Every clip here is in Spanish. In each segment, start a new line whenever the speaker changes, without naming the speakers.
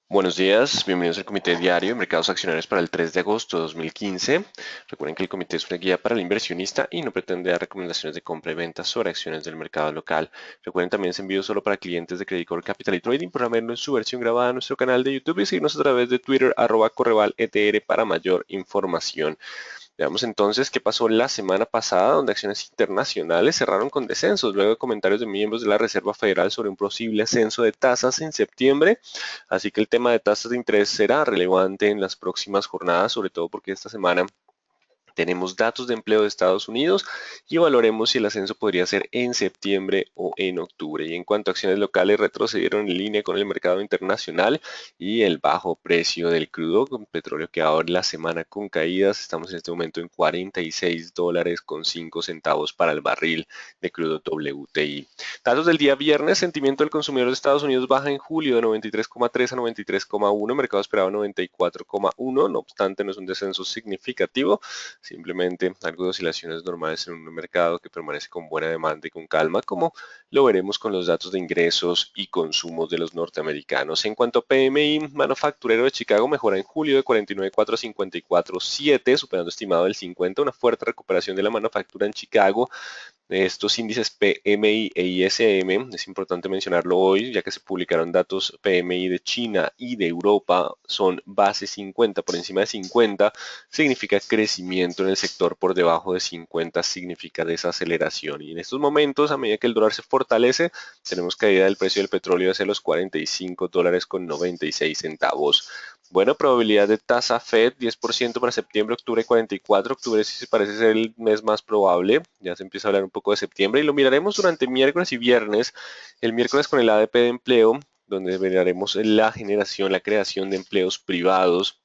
Buenos días, bienvenidos al Comité Diario de Mercados Accionarios para el 3 de agosto de 2015. Recuerden que el comité es una guía para el inversionista y no pretende dar recomendaciones de compra y venta sobre acciones del mercado local. Recuerden también es envío solo para clientes de Credit Core Capital y Trading. Programen en su versión grabada en nuestro canal de YouTube y seguirnos a través de Twitter @correvaletr para mayor información. Veamos entonces qué pasó la semana pasada, donde acciones internacionales cerraron con descensos, luego de comentarios de miembros de la Reserva Federal sobre un posible ascenso de tasas en septiembre. Así que el tema de tasas de interés será relevante en las próximas jornadas, sobre todo porque esta semana tenemos datos de empleo de Estados Unidos y evaluaremos si el ascenso podría ser en septiembre o en octubre. Y en cuanto a acciones locales, retrocedieron en línea con el mercado internacional y el bajo precio del crudo, con petróleo que abre la semana con caídas. Estamos en este momento en $46 con 5 centavos para el barril de crudo WTI. Datos del día viernes, sentimiento del consumidor de Estados Unidos baja en julio de 93,3 a 93,1, mercado esperaba 94,1, no obstante no es un descenso significativo, simplemente algo de oscilaciones normales en un mercado que permanece con buena demanda y con calma, como lo veremos con los datos de ingresos y consumos de los norteamericanos. En cuanto a PMI manufacturero de Chicago, mejora en julio de 49,4 a 54,7, superando estimado del 50, una fuerte recuperación de la manufactura en Chicago. Estos índices PMI e ISM, es importante mencionarlo hoy, ya que se publicaron datos PMI de China y de Europa, son base 50, por encima de 50 significa crecimiento en el sector, por debajo de 50 significa desaceleración. Y en estos momentos, a medida que el dólar se fortalece, tenemos caída del precio del petróleo hacia los $45 con 96 centavos. Bueno, probabilidad de tasa Fed 10% para septiembre, octubre 44. Octubre sí se parece ser el mes más probable. Ya se empieza a hablar un poco de septiembre y lo miraremos durante miércoles y viernes. El miércoles con el ADP de empleo, donde veremos la generación, la creación de empleos privados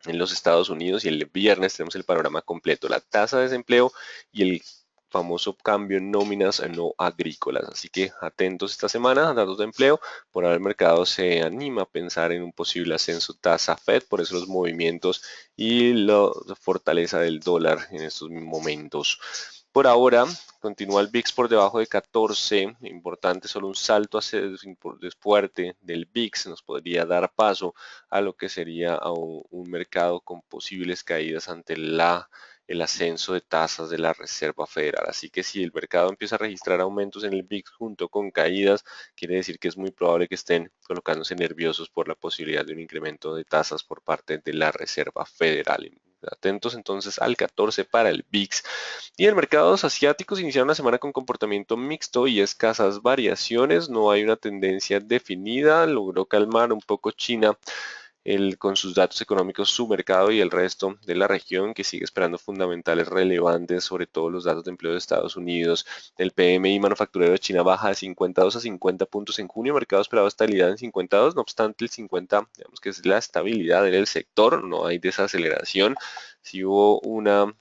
en los Estados Unidos, y el viernes tenemos el panorama completo, la tasa de desempleo y el famoso cambio en nóminas no agrícolas. Así que atentos esta semana, datos de empleo. Por ahora el mercado se anima a pensar en un posible ascenso tasa Fed, por eso los movimientos y la fortaleza del dólar en estos momentos. Por ahora, continúa el VIX por debajo de 14, importante, solo un salto hacia fuerte del VIX nos podría dar paso a lo que sería a un mercado con posibles caídas ante el ascenso de tasas de la Reserva Federal. Así que si el mercado empieza a registrar aumentos en el VIX junto con caídas, quiere decir que es muy probable que estén colocándose nerviosos por la posibilidad de un incremento de tasas por parte de la Reserva Federal. Atentos entonces al 14 para el VIX. Y en mercados asiáticos iniciaron la semana con comportamiento mixto y escasas variaciones. No hay una tendencia definida. Logró calmar un poco China con sus datos económicos, su mercado y el resto de la región, que sigue esperando fundamentales relevantes, sobre todo los datos de empleo de Estados Unidos. El PMI manufacturero de China baja de 52 a 50 puntos en junio, mercado esperaba estabilidad en 52, no obstante el 50, digamos que es la estabilidad en el sector, no hay desaceleración. Si hubo una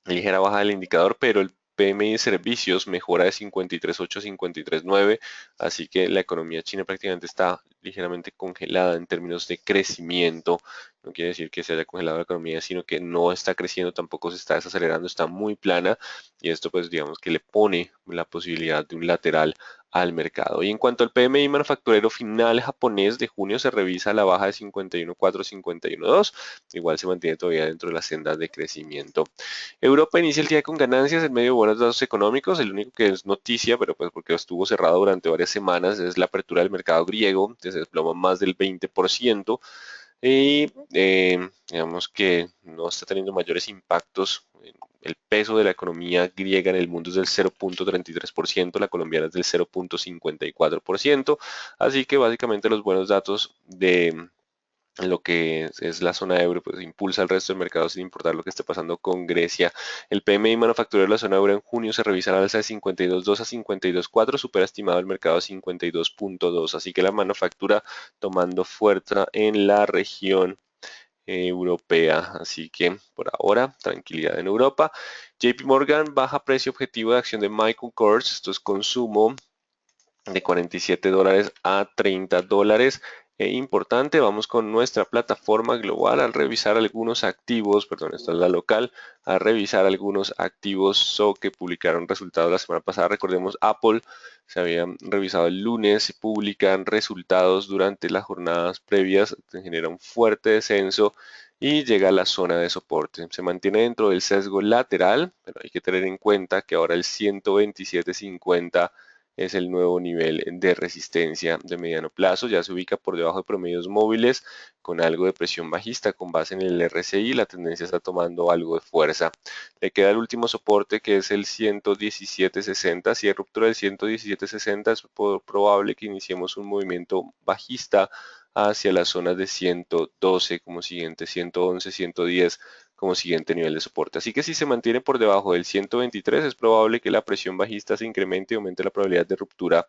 ligera baja del indicador, pero el PMI de servicios mejora de 53,8 a 53,9, así que la economía china prácticamente está ligeramente congelada en términos de crecimiento. No quiere decir que se haya congelado la economía, sino que no está creciendo, tampoco se está desacelerando, está muy plana, y esto pues digamos que le pone la posibilidad de un lateral al mercado. Y en cuanto al PMI manufacturero final japonés de junio, se revisa la baja de 51,4 a 51,2, igual se mantiene todavía dentro de la senda de crecimiento. Europa inicia el día con ganancias en medio de buenos datos económicos. El único que es noticia, pero pues porque estuvo cerrado durante varias semanas, es la apertura del mercado griego, que se desploma más del 20%. Y digamos que no está teniendo mayores impactos. El peso de la economía griega en el mundo es del 0,33%, la colombiana es del 0,54%. Así que básicamente los buenos datos de lo que es la zona euro, pues impulsa al resto del mercado sin importar lo que esté pasando con Grecia. El PMI manufacturero de la zona euro en junio se revisa al alza de 52,2 a 52,4, supera estimado el mercado a 52,2, así que la manufactura tomando fuerza en la región europea, así que por ahora tranquilidad en Europa. JP Morgan baja precio objetivo de acción de Michael Kors, esto es consumo, de $47 a $30. importante. Vamos con nuestra plataforma global a revisar algunos activos, perdón, esta es la local, a revisar algunos activos que publicaron resultados la semana pasada. Recordemos, Apple se habían revisado el lunes, publican resultados durante las jornadas previas, se genera un fuerte descenso y llega a la zona de soporte. Se mantiene dentro del sesgo lateral, pero hay que tener en cuenta que ahora el 127.50 es el nuevo nivel de resistencia de mediano plazo. Ya se ubica por debajo de promedios móviles con algo de presión bajista con base en el RSI. La tendencia está tomando algo de fuerza. Le queda el último soporte que es el 117.60. Si hay ruptura del 117.60 es probable que iniciemos un movimiento bajista hacia las zonas de 112 como siguiente, 111, 110 como siguiente nivel de soporte. Así que si se mantiene por debajo del 123 es probable que la presión bajista se incremente y aumente la probabilidad de ruptura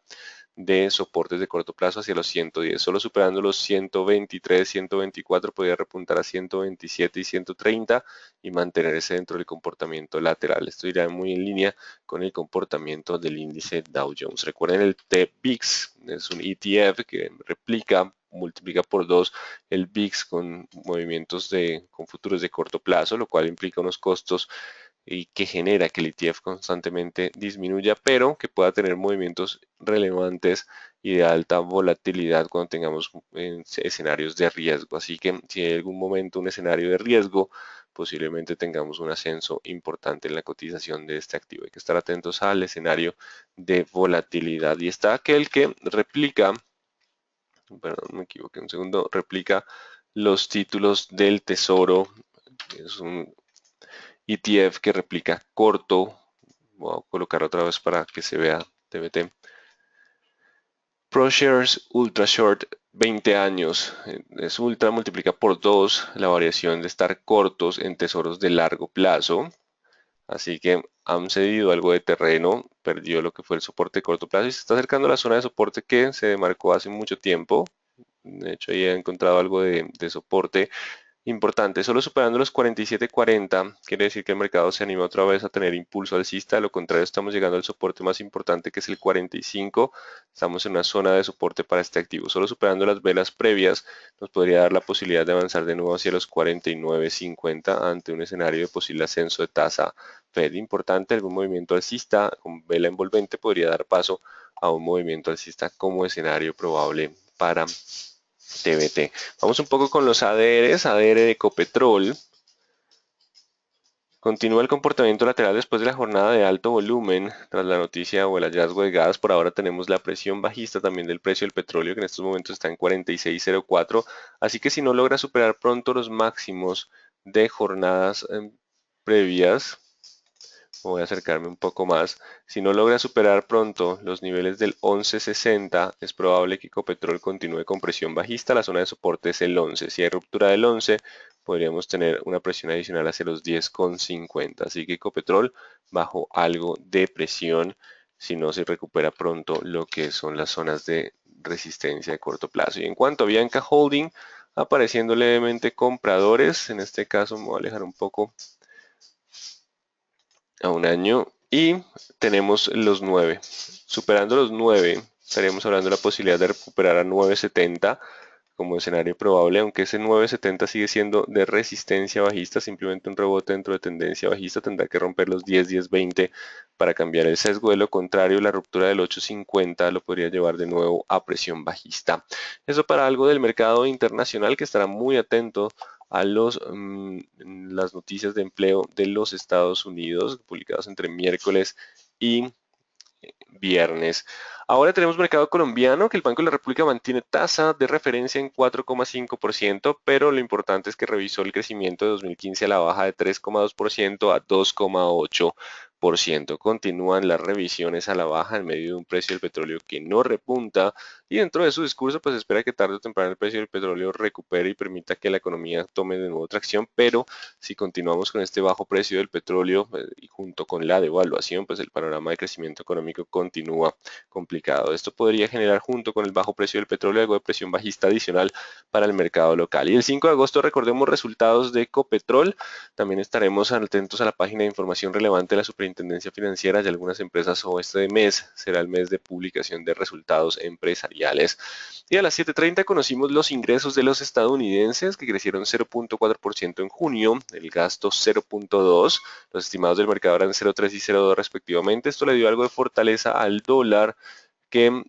de soportes de corto plazo hacia los 110. Solo superando los 123, 124 podría repuntar a 127 y 130 y mantenerse dentro del comportamiento lateral. Esto irá muy en línea con el comportamiento del índice Dow Jones. Recuerden el TVIX, es un ETF que replica, multiplica por 2 el VIX con movimientos con futuros de corto plazo, lo cual implica unos costos y que genera que el ETF constantemente disminuya, pero que pueda tener movimientos relevantes y de alta volatilidad cuando tengamos escenarios de riesgo. Así que si hay algún momento un escenario de riesgo, posiblemente tengamos un ascenso importante en la cotización de este activo. Hay que estar atentos al escenario de volatilidad. Y está aquel que replica, perdón, me equivoqué un segundo, replica los títulos del Tesoro. Es un ETF que replica corto. Voy a colocar otra vez para que se vea TBT. ProShares Ultra Short 20 años. Es ultra, multiplica por 2 la variación de estar cortos en tesoros de largo plazo. Así que han cedido algo de terreno, perdió lo que fue el soporte de corto plazo y se está acercando a la zona de soporte que se demarcó hace mucho tiempo. De hecho, ahí he encontrado algo de soporte importante. Solo superando los 47.40 quiere decir que el mercado se anima otra vez a tener impulso alcista. De lo contrario, estamos llegando al soporte más importante que es el 45. Estamos en una zona de soporte para este activo. Solo superando las velas previas nos podría dar la posibilidad de avanzar de nuevo hacia los 49.50 ante un escenario de posible ascenso de tasa Fed. Importante, algún movimiento alcista con vela envolvente podría dar paso a un movimiento alcista como escenario probable para TBT. Vamos un poco con los ADRs. ADR de Ecopetrol. Continúa el comportamiento lateral después de la jornada de alto volumen tras la noticia o el hallazgo de gas. Por ahora tenemos la presión bajista también del precio del petróleo que en estos momentos está en 46.04. Así que si no logra superar pronto los máximos de jornadas previas, voy a acercarme un poco más. Si no logra superar pronto los niveles del 11.60, es probable que Ecopetrol continúe con presión bajista. La zona de soporte es el 11. Si hay ruptura del 11, podríamos tener una presión adicional hacia los 10.50. Así que Ecopetrol bajo algo de presión si no se recupera pronto lo que son las zonas de resistencia de corto plazo. Y en cuanto a Bianca Holding, apareciendo levemente compradores. En este caso me voy a alejar un poco a un año y tenemos los 9. Superando los 9, estaríamos hablando de la posibilidad de recuperar a 9.70 como escenario probable, aunque ese 9.70 sigue siendo de resistencia bajista, simplemente un rebote dentro de tendencia bajista, tendrá que romper los 10, 10, 20 para cambiar el sesgo. De lo contrario, la ruptura del 8.50 lo podría llevar de nuevo a presión bajista. Eso para algo del mercado internacional que estará muy atento a las noticias de empleo de los Estados Unidos, publicadas entre miércoles y viernes. Ahora tenemos mercado colombiano, que el Banco de la República mantiene tasa de referencia en 4,5%, pero lo importante es que revisó el crecimiento de 2015 a la baja de 3,2% a 2,8%. Continúan las revisiones a la baja en medio de un precio del petróleo que no repunta y dentro de su discurso pues espera que tarde o temprano el precio del petróleo recupere y permita que la economía tome de nuevo tracción, pero si continuamos con este bajo precio del petróleo y junto con la devaluación pues el panorama de crecimiento económico continúa complicado. Esto podría generar junto con el bajo precio del petróleo algo de presión bajista adicional para el mercado local. Y el 5 de agosto recordemos resultados de Ecopetrol. También estaremos atentos a la página de información relevante de la Superintendencia Financiera de algunas empresas o este mes será el mes de publicación de resultados empresariales. empresariales. Y a las 7:30 conocimos los ingresos de los estadounidenses, que crecieron 0.4% en junio, el gasto 0.2%, los estimados del mercado eran 0.3 y 0.2 respectivamente. Esto le dio algo de fortaleza al dólar, que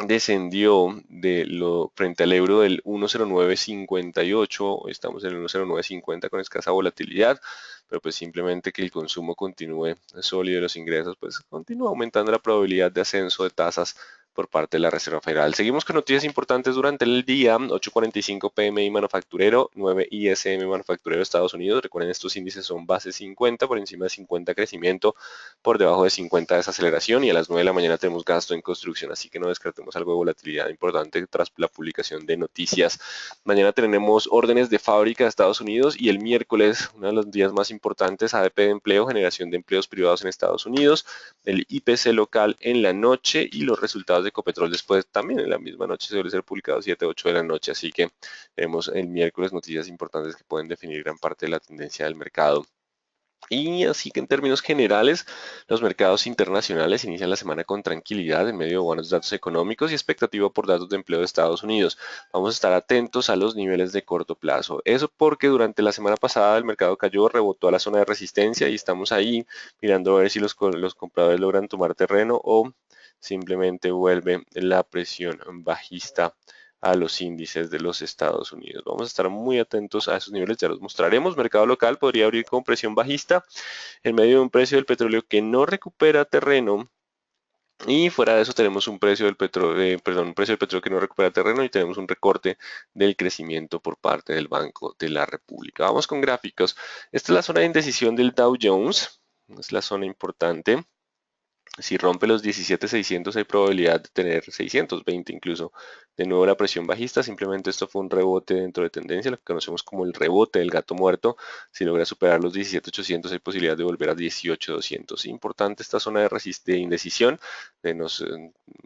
descendió frente al euro del 1.0958, hoy estamos en el 1.0950 con escasa volatilidad, pero pues simplemente que el consumo continúe sólido y los ingresos, pues continúa aumentando la probabilidad de ascenso de tasas por parte de la Reserva Federal. Seguimos con noticias importantes durante el día: 8:45 PMI manufacturero, 9 ISM manufacturero de Estados Unidos. Recuerden, estos índices son base 50, por encima de 50 crecimiento, por debajo de 50 desaceleración, y a las 9 de la mañana tenemos gasto en construcción, así que no descartemos algo de volatilidad importante tras la publicación de noticias. Mañana tenemos órdenes de fábrica de Estados Unidos, y el miércoles, uno de los días más importantes, ADP de empleo, generación de empleos privados en Estados Unidos, el IPC local en la noche y los resultados de Ecopetrol después también en la misma noche, suele ser publicado 7-8 de la noche, así que tenemos el miércoles noticias importantes que pueden definir gran parte de la tendencia del mercado. Y así que en términos generales, los mercados internacionales inician la semana con tranquilidad en medio de buenos datos económicos y expectativa por datos de empleo de Estados Unidos. Vamos a estar atentos a los niveles de corto plazo. Eso porque durante la semana pasada el mercado cayó, rebotó a la zona de resistencia y estamos ahí mirando a ver si los compradores logran tomar terreno o simplemente vuelve la presión bajista a los índices de los Estados Unidos. Vamos a estar muy atentos a esos niveles, ya los mostraremos. Mercado local podría abrir con presión bajista en medio de un precio del petróleo que no recupera terreno, y fuera de eso tenemos un precio del petróleo, un precio del petróleo que no recupera terreno, y tenemos un recorte del crecimiento por parte del Banco de la República. Vamos con gráficos. Esta es la zona de indecisión del Dow Jones, es la zona importante. Si rompe los 17.600 hay probabilidad de tener 620 incluso. De nuevo la presión bajista, simplemente esto fue un rebote dentro de tendencia, lo que conocemos como el rebote del gato muerto. Si logra superar los 17.800 hay posibilidad de volver a 18.200. Importante esta zona de indecisión, que nos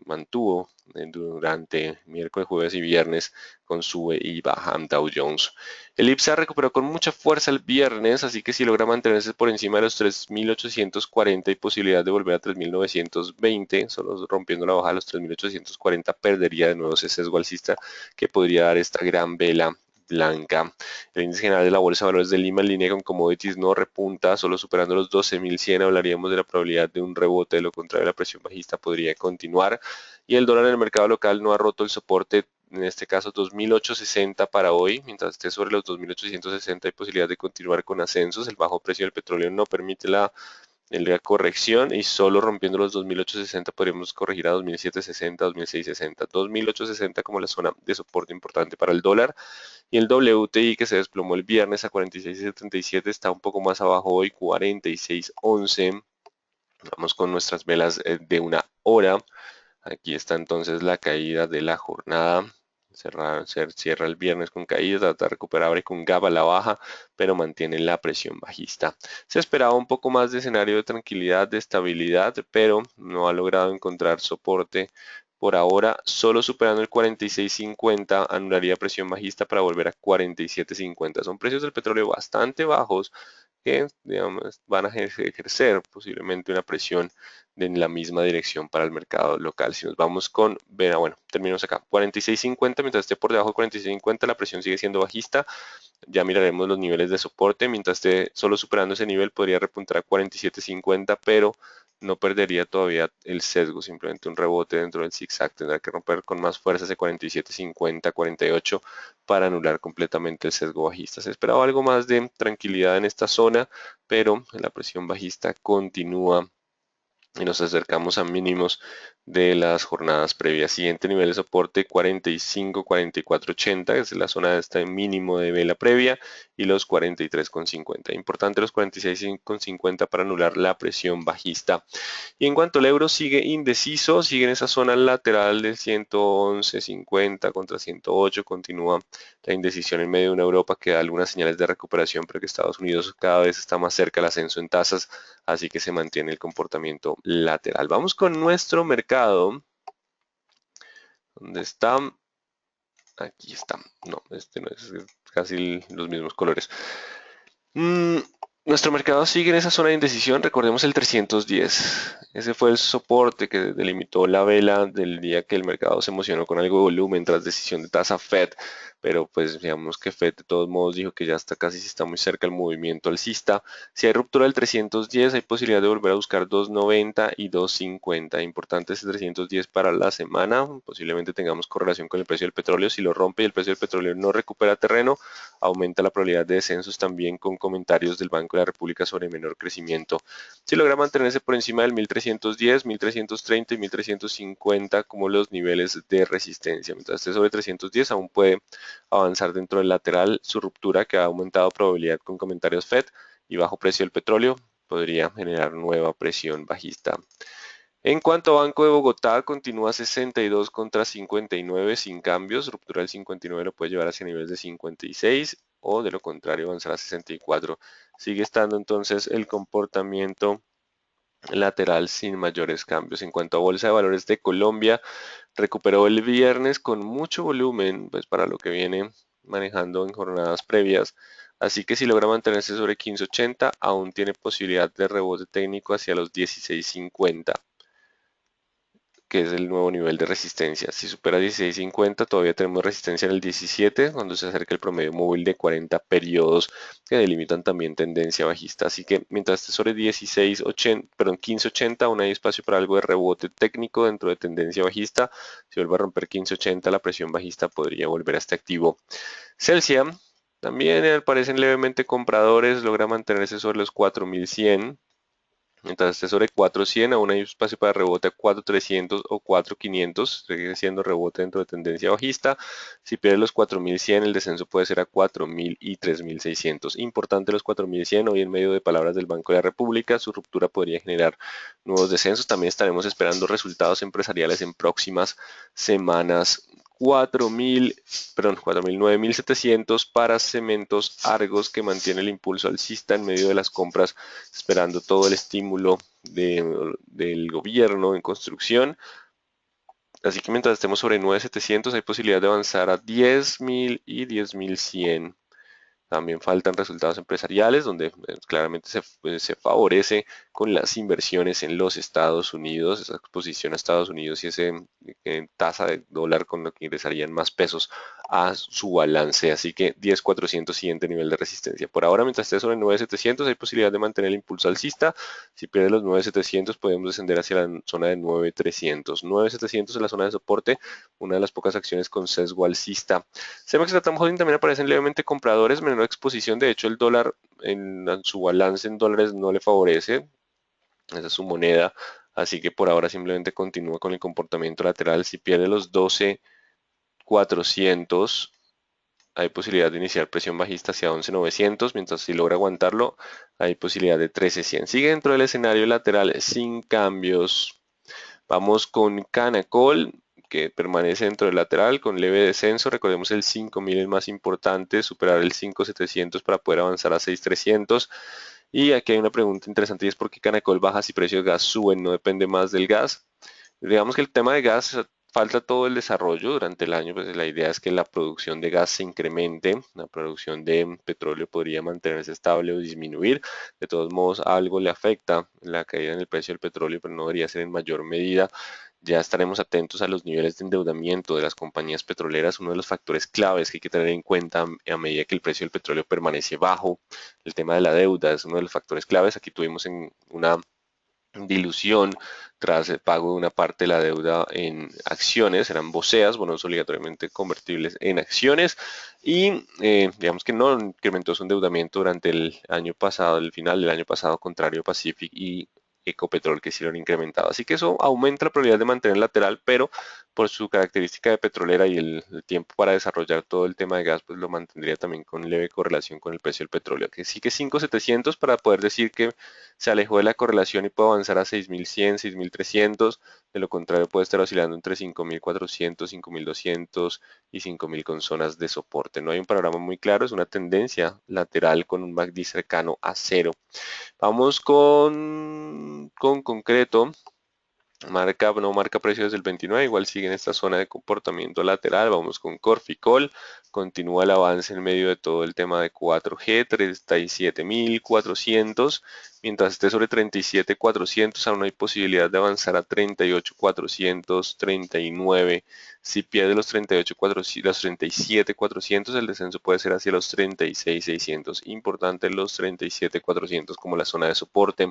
mantuvo durante miércoles, jueves y viernes con sube y baja Dow Jones. El IPSA recuperó con mucha fuerza el viernes, así que si logra mantenerse por encima de los 3.840 hay posibilidad de volver a 3.920, solo rompiendo la baja a los 3.840 perdería de nuevo ese sesgo alcista que podría dar esta gran vela blanca. El índice general de la Bolsa de Valores de Lima en línea con commodities no repunta, solo superando los 12.100 hablaríamos de la probabilidad de un rebote, de lo contrario la presión bajista podría continuar. Y el dólar en el mercado local no ha roto el soporte, en este caso 2.860 para hoy, mientras esté sobre los 2.860 hay posibilidad de continuar con ascensos. El bajo precio del petróleo no permite la corrección, y solo rompiendo los 2.860 podríamos corregir a 2.760, 2.660, 2.860 como la zona de soporte importante para el dólar. Y el WTI, que se desplomó el viernes a 46.77, está un poco más abajo hoy, 46.11. Vamos con nuestras velas de una hora. Aquí está entonces la caída de la jornada. Se cierra el viernes con caída, trata de recuperar y con gap a la baja, pero mantiene la presión bajista. Se esperaba un poco más de escenario de tranquilidad, de estabilidad, pero no ha logrado encontrar soporte por ahora. Solo superando el 46.50 anularía presión bajista para volver a 47.50. Son precios del petróleo bastante bajos que, digamos, van a ejercer posiblemente una presión en la misma dirección para el mercado local. Si nos vamos con, bueno, terminamos acá, 46.50, mientras esté por debajo de 46.50 la presión sigue siendo bajista. Ya miraremos los niveles de soporte, mientras esté solo superando ese nivel podría repuntar a 47.50, pero no perdería todavía el sesgo, simplemente un rebote dentro del zigzag. Tendrá que romper con más fuerza ese 47.50, 48 para anular completamente el sesgo bajista. Se esperaba algo más de tranquilidad en esta zona, pero la presión bajista continúa y nos acercamos a mínimos de las jornadas previas. Siguiente nivel de soporte 45, 44, 80, que es la zona de este mínimo de vela previa, y los 43,50. Importante los 46,50 para anular la presión bajista. Y en cuanto al euro, sigue indeciso, sigue en esa zona lateral del 111.50 contra 108, continúa la indecisión en medio de una Europa que da algunas señales de recuperación, pero que Estados Unidos cada vez está más cerca del ascenso en tasas, así que se mantiene el comportamiento lateral. Vamos con nuestro mercado. ¿Dónde está? Aquí está. No, este no es casi los mismos colores. Nuestro mercado sigue en esa zona de indecisión, recordemos el 310. Ese fue el soporte que delimitó la vela del día que el mercado se emocionó con algo de volumen tras decisión de tasa Fed, pero pues digamos que Fed de todos modos dijo que ya está casi, si está muy cerca el movimiento alcista. Si hay ruptura del 310 hay posibilidad de volver a buscar 290 y 250. Importante ese 310 para la semana, posiblemente tengamos correlación con el precio del petróleo. Si lo rompe y el precio del petróleo no recupera terreno, aumenta la probabilidad de descensos también con comentarios del Banco de la República sobre menor crecimiento. Si logra mantenerse por encima del 1310, 1330 y 1350 como los niveles de resistencia. Mientras esté sobre 310 aún puede avanzar dentro del lateral. Su ruptura, que ha aumentado probabilidad con comentarios Fed y bajo precio del petróleo, podría generar nueva presión bajista. En cuanto a Banco de Bogotá, continúa 62 contra 59 sin cambios. Ruptura del 59 lo puede llevar hacia niveles de 56 o de lo contrario avanzar a 64. Sigue estando entonces el comportamiento lateral sin mayores cambios. En cuanto a Bolsa de Valores de Colombia, recuperó el viernes con mucho volumen, pues para lo que viene manejando en jornadas previas. Así que si logra mantenerse sobre 15.80, aún tiene posibilidad de rebote técnico hacia los 16.50, que es el nuevo nivel de resistencia. Si supera 16.50, todavía tenemos resistencia en el 17, cuando se acerca el promedio móvil de 40 periodos que delimitan también tendencia bajista. Así que mientras esté sobre 16.80, perdón, 15.80, aún hay espacio para algo de rebote técnico dentro de tendencia bajista. Si vuelve a romper 15.80, la presión bajista podría volver a este activo. Celsia también aparecen levemente compradores, logra mantenerse sobre los 4.100. Mientras esté sobre 400, aún hay espacio para rebote a 4300 o 4500, sigue siendo rebote dentro de tendencia bajista. Si pierde los 4100, el descenso puede ser a 4000 y 3600. Importante los 4100, hoy en medio de palabras del Banco de la República, su ruptura podría generar nuevos descensos. También estaremos esperando resultados empresariales en próximas semanas. 4.000, perdón, 4.000, 9.700 para Cementos Argos, que mantiene el impulso alcista en medio de las compras, esperando todo el estímulo del gobierno en construcción. Así que mientras estemos sobre 9.700 hay posibilidad de avanzar a 10.000 y 10.100. También faltan resultados empresariales, donde claramente se favorece con las inversiones en los Estados Unidos, esa exposición a Estados Unidos y esa tasa de dólar con lo que ingresarían más pesos a su balance. Así que 10.400 siguiente nivel de resistencia. Por ahora, mientras esté sobre 9.700, hay posibilidad de mantener el impulso alcista. Si pierde los 9.700, podemos descender hacia la zona de 9.300. 9.700 es la zona de soporte, una de las pocas acciones con sesgo alcista. Cemex y Latam Holding también aparecen levemente compradores, menor exposición. De hecho, el dólar en su balance en dólares no le favorece. Esa es su moneda. Así que por ahora simplemente continúa con el comportamiento lateral. Si pierde los 12.400, hay posibilidad de iniciar presión bajista hacia 11.900. Mientras si logra aguantarlo, hay posibilidad de 13.100. Sigue dentro del escenario lateral sin cambios. Vamos con Canacol, que permanece dentro del lateral con leve descenso. Recordemos el 5.000 es más importante, superar el 5.700 para poder avanzar a 6.300. Y aquí hay una pregunta interesante y es por qué Canacol baja si precios de gas suben, no depende más del gas. Digamos que el tema de gas falta todo el desarrollo durante el año, pues la idea es que la producción de gas se incremente, la producción de petróleo podría mantenerse estable o disminuir. De todos modos, algo le afecta la caída en el precio del petróleo, pero no debería ser en mayor medida. Ya estaremos atentos a los niveles de endeudamiento de las compañías petroleras, uno de los factores claves que hay que tener en cuenta a medida que el precio del petróleo permanece bajo. El tema de la deuda es uno de los factores claves. Aquí tuvimos en una dilución tras el pago de una parte de la deuda en acciones, eran BOSEAS, bonos obligatoriamente convertibles en acciones, y digamos que no incrementó su endeudamiento durante el año pasado, el final del año pasado, contrario a Pacific y Ecopetrol, que sí lo han incrementado. Así que eso aumenta la probabilidad de mantener lateral, pero por su característica de petrolera y el tiempo para desarrollar todo el tema de gas, pues lo mantendría también con leve correlación con el precio del petróleo. Que sí que 5.700 para poder decir que se alejó de la correlación y puede avanzar a 6.100, 6.300. De lo contrario, puede estar oscilando entre 5.400, 5.200 y 5.000 con zonas de soporte. No hay un panorama muy claro, es una tendencia lateral con un MACD cercano a cero. Vamos con concreto. No marca precio desde el 29, igual sigue en esta zona de comportamiento lateral. Vamos con Corficol, continúa el avance en medio de todo el tema de 4G, 37.400, mientras esté sobre 37.400 aún hay posibilidad de avanzar a 38.400, 39. Si pierde los 38.400, los 37.400, el descenso puede ser hacia los 36.600. Importante los 37.400 como la zona de soporte.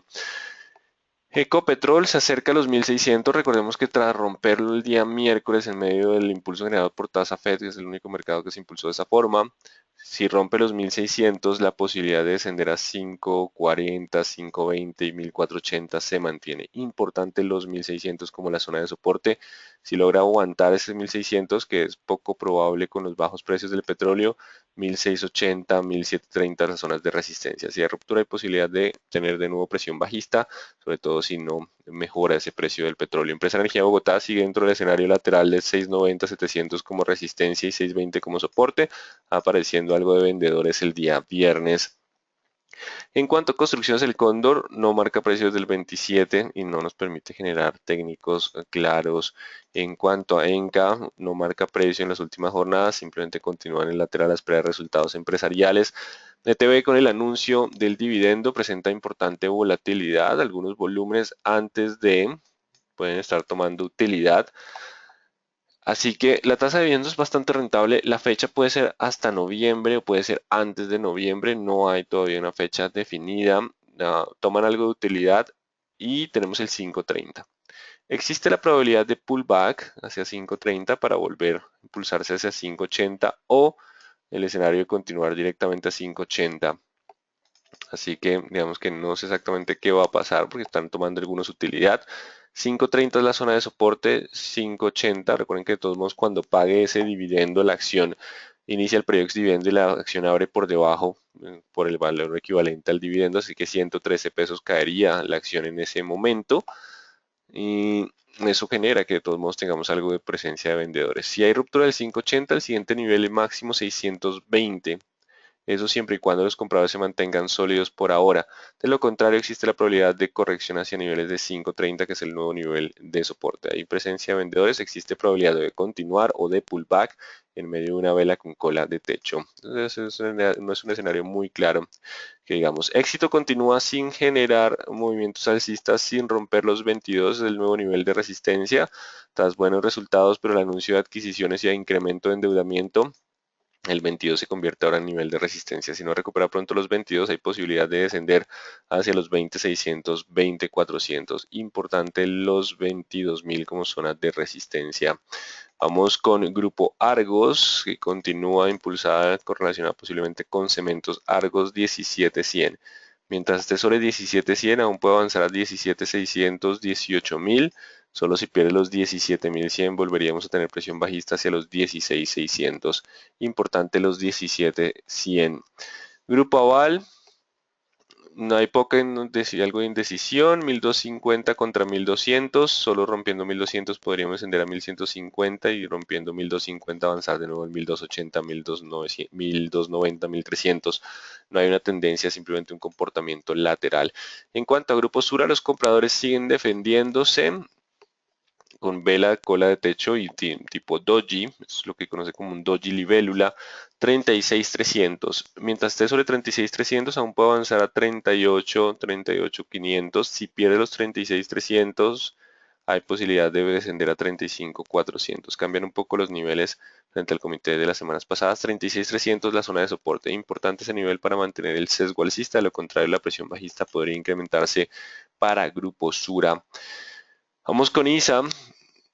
Ecopetrol se acerca a los 1600. Recordemos que tras romperlo el día miércoles en medio del impulso generado por tasa Fed, que es el único mercado que se impulsó de esa forma, si rompe los 1600, la posibilidad de descender a 540, 520 y 1480 se mantiene. Importante los 1600 como la zona de soporte. Si logra aguantar ese 1600, que es poco probable con los bajos precios del petróleo, 1680, 1730 las zonas de resistencia. Si hay ruptura, hay posibilidad de tener de nuevo presión bajista, sobre todo si no mejora ese precio del petróleo. Empresa Energía Bogotá sigue dentro del escenario lateral de 690, 700 como resistencia y 620 como soporte, apareciendo algo de vendedores el día viernes. En cuanto a construcciones, el Cóndor no marca precios del 27 y no nos permite generar técnicos claros. En cuanto a Enca, no marca precio en las últimas jornadas, simplemente continúa en el lateral a esperar resultados empresariales. ETB con el anuncio del dividendo presenta importante volatilidad, algunos volúmenes antes de pueden estar tomando utilidad. Así que la tasa de dividendos es bastante rentable. La fecha puede ser hasta noviembre o puede ser antes de noviembre. No hay todavía una fecha definida. Toman algo de utilidad y tenemos el 5.30. Existe la probabilidad de pullback hacia 5.30 para volver a impulsarse hacia 5.80 o el escenario de continuar directamente a 5.80. Así que digamos que no sé exactamente qué va a pasar porque están tomando algunos utilidad. 5.30 es la zona de soporte, 5.80. Recuerden que de todos modos cuando pague ese dividendo la acción inicia el periodo ex dividendo y la acción abre por debajo por el valor equivalente al dividendo, así que 113 pesos caería la acción en ese momento y eso genera que de todos modos tengamos algo de presencia de vendedores. Si hay ruptura del 5.80, el siguiente nivel es máximo 620. Eso siempre y cuando los compradores se mantengan sólidos por ahora. De lo contrario, existe la probabilidad de corrección hacia niveles de 5.30, que es el nuevo nivel de soporte. Hay presencia de vendedores, existe probabilidad de continuar o de pullback en medio de una vela con cola de techo. Entonces, no es un escenario muy claro que digamos. Éxito continúa sin generar movimientos alcistas, sin romper los 22, es el nuevo nivel de resistencia. Tras buenos resultados, pero el anuncio de adquisiciones y de incremento de endeudamiento, el 22 se convierte ahora en nivel de resistencia. Si no recupera pronto los 22, hay posibilidad de descender hacia los 20.600, 20.400. Importante los 22.000 como zona de resistencia. Vamos con Grupo Argos, que continúa impulsada, correlacionada posiblemente con Cementos Argos 17.100. Mientras esté sobre 17.100, aún puede avanzar a 17.600, 18.000. Solo si pierde los 17.100 volveríamos a tener presión bajista hacia los 16.600. Importante los 17.100. Grupo Aval, no hay algo de indecisión, 1250 contra 1200, solo rompiendo 1200 podríamos ascender a 1150 y rompiendo 1250 avanzar de nuevo en 1280, 1290, 1300. No hay una tendencia, simplemente un comportamiento lateral. En cuanto a Grupo Sura, los compradores siguen defendiéndose con vela, cola de techo y tipo doji, es lo que conoce como un doji libélula, 36.300. Mientras esté sobre 36.300 aún puede avanzar a 38, 38.500. Si pierde los 36.300 hay posibilidad de descender a 35.400. Cambian un poco los niveles frente al comité de las semanas pasadas. 36.300 la zona de soporte. Importante ese nivel para mantener el sesgo alcista. De lo contrario, la presión bajista podría incrementarse para Grupo Sura. Vamos con ISA,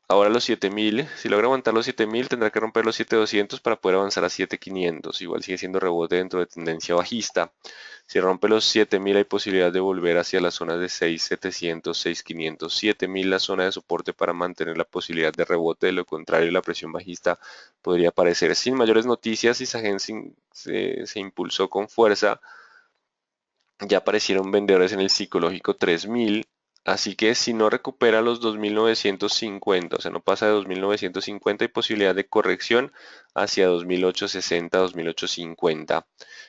ahora los 7000. Si logra aguantar los 7000, tendrá que romper los 7200 para poder avanzar a 7500. Igual sigue siendo rebote dentro de tendencia bajista. Si rompe los 7000, hay posibilidad de volver hacia las zonas de 6700, 6500, 7000 la zona de soporte para mantener la posibilidad de rebote. De lo contrario, la presión bajista podría aparecer. Sin mayores noticias, Isagen se impulsó con fuerza. Ya aparecieron vendedores en el psicológico 3000. Así que si no recupera los 2.950, o sea, no pasa de 2.950, hay posibilidad de corrección hacia 2.860, 2.850.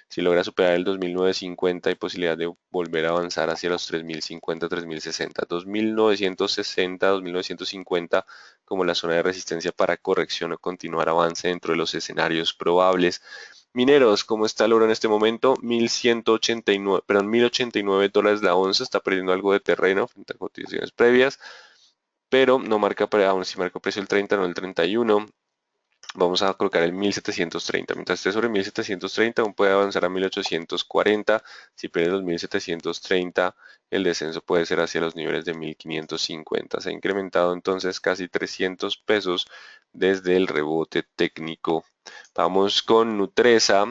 Si logra superar el 2.950, hay posibilidad de volver a avanzar hacia los 3.050, 3.060. 2.960, 2.950 como la zona de resistencia para corrección o continuar avance dentro de los escenarios probables. Mineros, ¿cómo está el oro en este momento? 1.189, perdón, $1.089 la onza, está perdiendo algo de terreno frente a cotizaciones previas, pero no marca, aún si marca precio el 30, no el 31. Vamos a colocar el 1.730. Mientras esté sobre 1.730, aún puede avanzar a 1.840. Si pierde los 1.730, el descenso puede ser hacia los niveles de 1.550. Se ha incrementado entonces casi 300 pesos desde el rebote técnico. Vamos con Nutresa.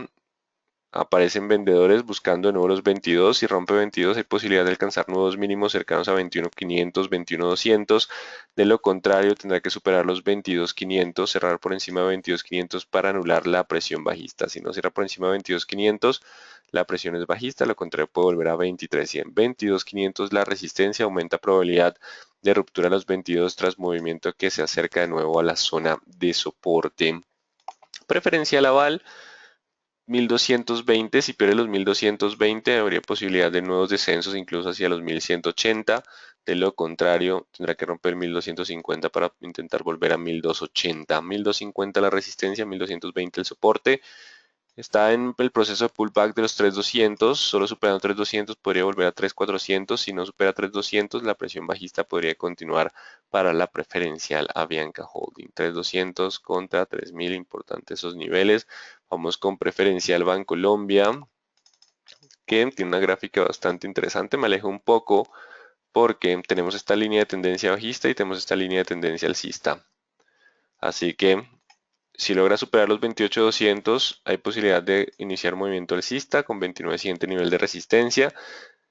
Aparecen vendedores buscando de nuevo los 22. Si rompe 22 hay posibilidad de alcanzar nuevos mínimos cercanos a 21.500, 21.200. De lo contrario tendrá que superar los 22.500, cerrar por encima de 22.500 para anular la presión bajista. Si no cierra por encima de 22.500, la presión es bajista, lo contrario puede volver a 23.100. 22.500 la resistencia, aumenta probabilidad de ruptura a los 22 tras movimiento que se acerca de nuevo a la zona de soporte. Preferencial aval 1.220, si pierde los 1.220 habría posibilidad de nuevos descensos incluso hacia los 1.180. De lo contrario, tendrá que romper 1.250 para intentar volver a 1.280. 1.250 la resistencia, 1.220 el soporte. Está en el proceso de pullback de los 3.200, solo superando 3.200 podría volver a 3.400, si no supera 3.200 la presión bajista podría continuar para la preferencial Avianca Holding. 3.200 contra 3.000, importantes esos niveles. Vamos con preferencial Bancolombia, que tiene una gráfica bastante interesante, me alejo un poco porque tenemos esta línea de tendencia bajista y tenemos esta línea de tendencia alcista. Así que si logra superar los 28.200, hay posibilidad de iniciar movimiento alcista con 29.100 nivel de resistencia.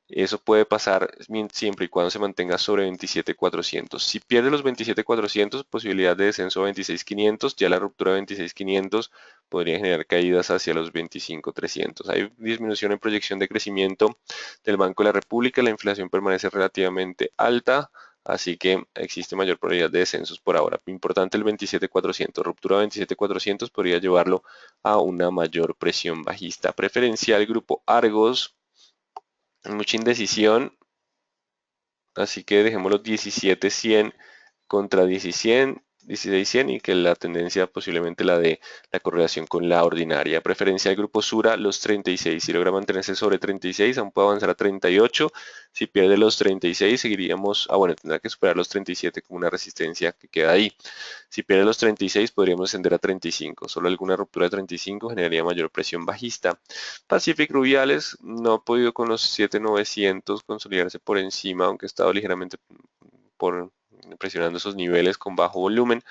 Eso puede pasar siempre y cuando se mantenga sobre 27.400. Si pierde los 27.400, posibilidad de descenso a 26.500. Ya la ruptura de 26.500 podría generar caídas hacia los 25.300. Hay disminución en proyección de crecimiento del Banco de la República. La inflación permanece relativamente alta. Así que existe mayor probabilidad de descensos por ahora. Importante el 27.400. Ruptura de 27.400 podría llevarlo a una mayor presión bajista. Preferencial grupo Argos. Mucha indecisión. Así que dejémoslo 17.100 contra 16.100 y que la tendencia posiblemente la de la correlación con la ordinaria. Preferencia del grupo Sura, los 36. Si logra mantenerse sobre 36, aún puede avanzar a 38. Si pierde los 36, seguiríamos, bueno, tendrá que superar los 37 como una resistencia que queda ahí. Si pierde los 36, podríamos ascender a 35. Solo alguna ruptura de 35 generaría mayor presión bajista. Pacific Rubiales no ha podido con los 7.900 consolidarse por encima, aunque ha estado ligeramente presionando esos niveles con bajo volumen.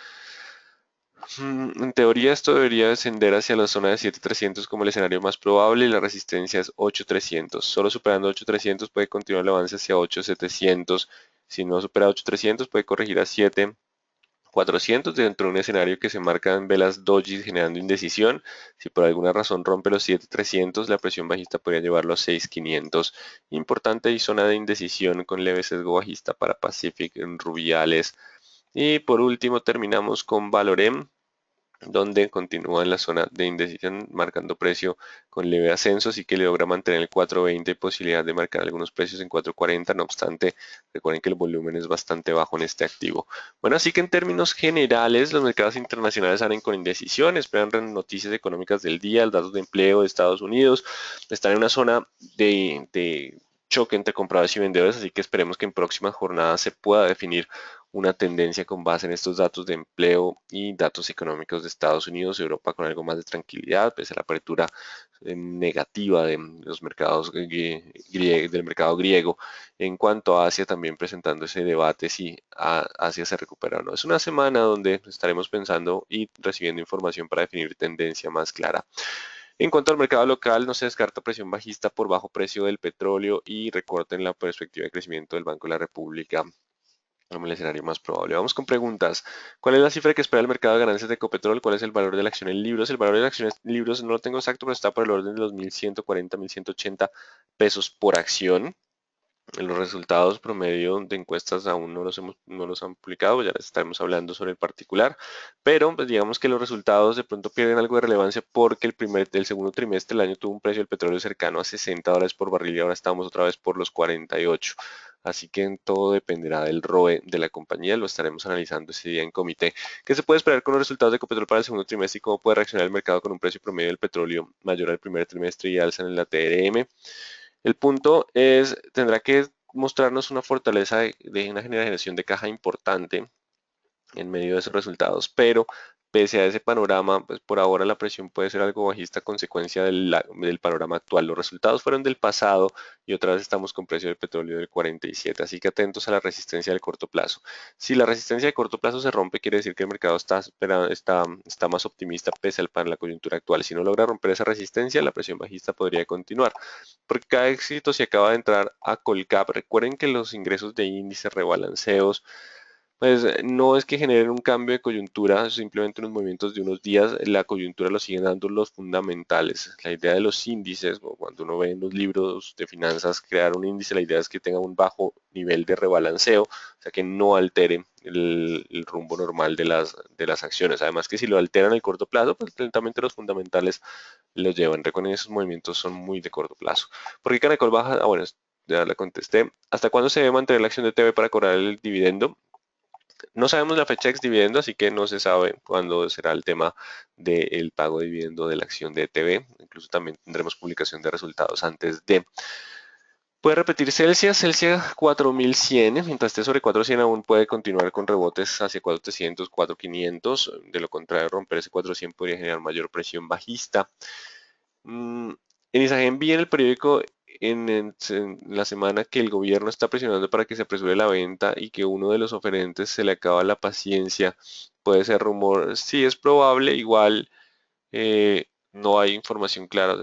En teoría esto debería descender hacia la zona de 7.300 como el escenario más probable y la resistencia es 8.300. Solo superando 8.300 puede continuar el avance hacia 8.700. Si no supera 8.300 puede corregir a 7.400 dentro de un escenario que se marca en velas doji generando indecisión. Si por alguna razón rompe los 7.300, la presión bajista podría llevarlo a 6.500. Importante y zona de indecisión con leve sesgo bajista para Pacific en Rubiales. Y por último terminamos con Valorem, donde continúa en la zona de indecisión marcando precio con leve ascenso, así que logra mantener el 4.20 y posibilidad de marcar algunos precios en 4.40, no obstante recuerden que el volumen es bastante bajo en este activo. Bueno, así que en términos generales los mercados internacionales salen con indecisión, esperan noticias económicas del día, el datos de empleo de Estados Unidos, están en una zona de choque entre compradores y vendedores, así que esperemos que en próximas jornadas se pueda definir una tendencia con base en estos datos de empleo y datos económicos de Estados Unidos y Europa con algo más de tranquilidad, pese a la apertura negativa de los mercados del mercado griego. En cuanto a Asia, también presentando ese debate si Asia se recupera o no. Es una semana donde estaremos pensando y recibiendo información para definir tendencia más clara. En cuanto al mercado local, no se descarta presión bajista por bajo precio del petróleo y recorte en la perspectiva de crecimiento del Banco de la República como el escenario más probable. Vamos con preguntas. ¿Cuál es la cifra que espera el mercado de ganancias de Ecopetrol? ¿Cuál es el valor de la acción en libros? El valor de la acción en libros no lo tengo exacto, pero está por el orden de los 1.140, 1.180 pesos por acción. Los resultados promedio de encuestas aún no los han publicado, ya les estaremos hablando sobre el particular, pero pues digamos que los resultados de pronto pierden algo de relevancia porque el segundo trimestre del año tuvo un precio del petróleo cercano a $60 por barril y ahora estamos otra vez por los 48. Así que en todo dependerá del ROE de la compañía, lo estaremos analizando ese día en comité. ¿Qué se puede esperar con los resultados de Ecopetrol para el segundo trimestre y cómo puede reaccionar el mercado con un precio promedio del petróleo mayor al primer trimestre y alza en la TRM? El punto es, tendrá que mostrarnos una fortaleza de una generación de caja importante en medio de esos resultados, pero pese a ese panorama, pues por ahora la presión puede ser algo bajista a consecuencia del panorama actual. Los resultados fueron del pasado y otra vez estamos con precio del petróleo del 47, así que atentos a la resistencia del corto plazo. Si la resistencia de corto plazo se rompe, quiere decir que el mercado está más optimista pese a la coyuntura actual. Si no logra romper esa resistencia, la presión bajista podría continuar. Por cada éxito se acaba de entrar a Colcap. Recuerden que los ingresos de índices, rebalanceos, pues no es que generen un cambio de coyuntura, simplemente unos movimientos de unos días, la coyuntura lo siguen dando los fundamentales. La idea de los índices, o cuando uno ve en los libros de finanzas crear un índice, la idea es que tenga un bajo nivel de rebalanceo, o sea que no altere el rumbo normal de las acciones. Además que si lo alteran en el corto plazo, pues lentamente los fundamentales los llevan. Recuerden, esos movimientos son muy de corto plazo. ¿Por qué Canacol baja? Ah, bueno, ya la contesté. ¿Hasta cuándo se debe mantener la acción de TV para cobrar el dividendo? No sabemos la fecha ex dividendo, así que no se sabe cuándo será el tema del pago de dividendo de la acción de ETB. Incluso también tendremos publicación de resultados antes de. Puede repetir Celsius 4100, mientras esté sobre 4100 aún puede continuar con rebotes hacia 4300, 4500. De lo contrario, romper ese 400 podría generar mayor presión bajista. En Isagen vi en el periódico en la semana que el gobierno está presionando para que se apresure la venta y que uno de los oferentes se le acaba la paciencia. Puede ser rumor, sí es probable, igual no hay información clara,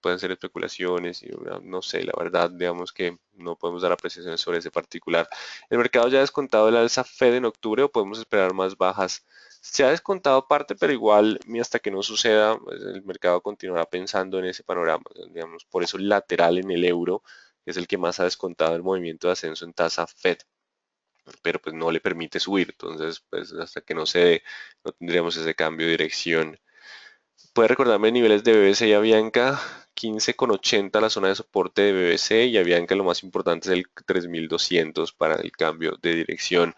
pueden ser especulaciones y no sé, la verdad, digamos que no podemos dar apreciaciones sobre ese particular. El mercado ya ha descontado el alza Fed en octubre o podemos esperar más bajas. Se ha descontado parte, pero igual hasta que no suceda, pues, el mercado continuará pensando en ese panorama, digamos, por eso el lateral en el euro que es el que más ha descontado el movimiento de ascenso en tasa Fed, pero pues no le permite subir, entonces pues hasta que no se dé, no tendríamos ese cambio de dirección. Puede recordarme niveles de BBC y Avianca, 15,80 la zona de soporte de BBC y Avianca lo más importante es el 3200 para el cambio de dirección.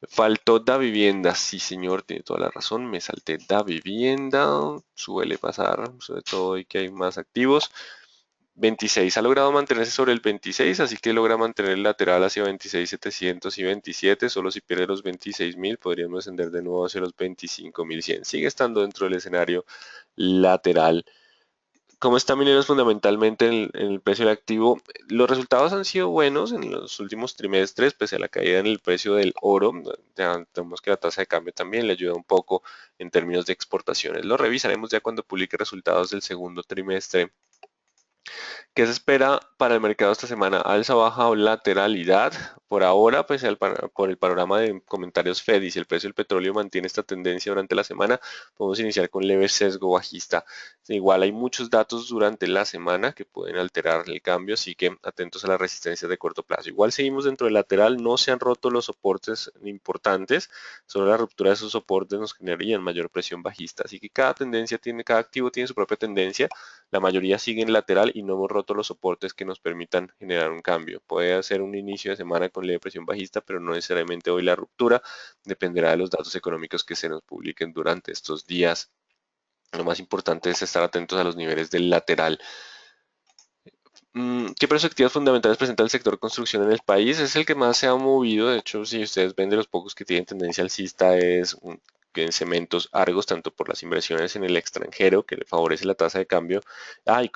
Faltó Da Vivienda, sí señor, tiene toda la razón, me salté Da Vivienda, suele pasar, sobre todo hoy que hay más activos. 26 ha logrado mantenerse sobre el 26, así que logra mantener el lateral hacia 26.700 y 27. Solo si pierde los 26.000 podríamos ascender de nuevo hacia los 25.100. Sigue estando dentro del escenario lateral. ¿Cómo está Mineros fundamentalmente en el precio del activo? Los resultados han sido buenos en los últimos trimestres, pese a la caída en el precio del oro. Ya tenemos que la tasa de cambio también le ayuda un poco en términos de exportaciones. Lo revisaremos ya cuando publique resultados del segundo trimestre. ¿Qué se espera para el mercado esta semana? ¿Alza, baja o lateralidad? Por ahora, pues por el panorama de comentarios Fed y si el precio del petróleo mantiene esta tendencia durante la semana, podemos iniciar con leve sesgo bajista. Igual hay muchos datos durante la semana que pueden alterar el cambio, así que atentos a las resistencias de corto plazo. Igual seguimos dentro del lateral, no se han roto los soportes importantes, solo la ruptura de esos soportes nos generarían mayor presión bajista. Así que cada activo tiene su propia tendencia. La mayoría siguen lateral y no hemos roto los soportes que nos permitan generar un cambio. Puede ser un inicio de semana con leve presión bajista, pero no necesariamente hoy la ruptura. Dependerá de los datos económicos que se nos publiquen durante estos días. Lo más importante es estar atentos a los niveles del lateral. ¿Qué perspectivas fundamentales presenta el sector construcción en el país? Es el que más se ha movido. De hecho, si ustedes ven de los pocos que tienen tendencia alcista, es que en cementos Argos, tanto por las inversiones en el extranjero, que le favorece la tasa de cambio,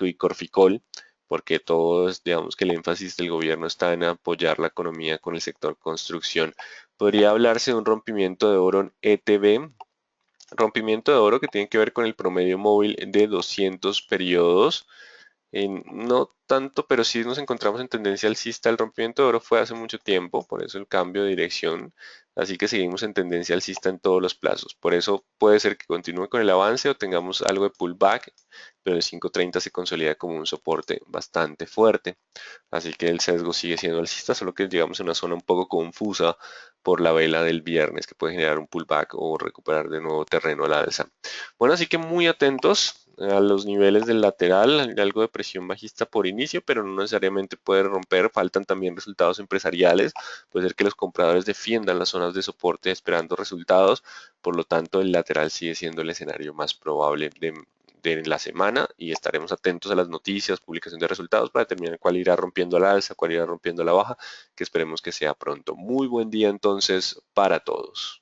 y Corficol, porque todos, digamos que el énfasis del gobierno está en apoyar la economía con el sector construcción. Podría hablarse de un rompimiento de oro en ETB, rompimiento de oro que tiene que ver con el promedio móvil de 200 periodos. No tanto, pero sí nos encontramos en tendencia alcista. El rompimiento de oro fue hace mucho tiempo, por eso el cambio de dirección. Así que seguimos en tendencia alcista en todos los plazos. Por eso puede ser que continúe con el avance o tengamos algo de pullback, pero el 5.30 se consolida como un soporte bastante fuerte. Así que el sesgo sigue siendo alcista, solo que llegamos a una zona un poco confusa por la vela del viernes que puede generar un pullback o recuperar de nuevo terreno a la alza. Bueno, así que muy atentos a los niveles del lateral, hay algo de presión bajista por inicio, pero no necesariamente puede romper, faltan también resultados empresariales, puede ser que los compradores defiendan las zonas de soporte esperando resultados, por lo tanto el lateral sigue siendo el escenario más probable de la semana y estaremos atentos a las noticias, publicación de resultados para determinar cuál irá rompiendo la alza, cuál irá rompiendo la baja, que esperemos que sea pronto. Muy buen día entonces para todos.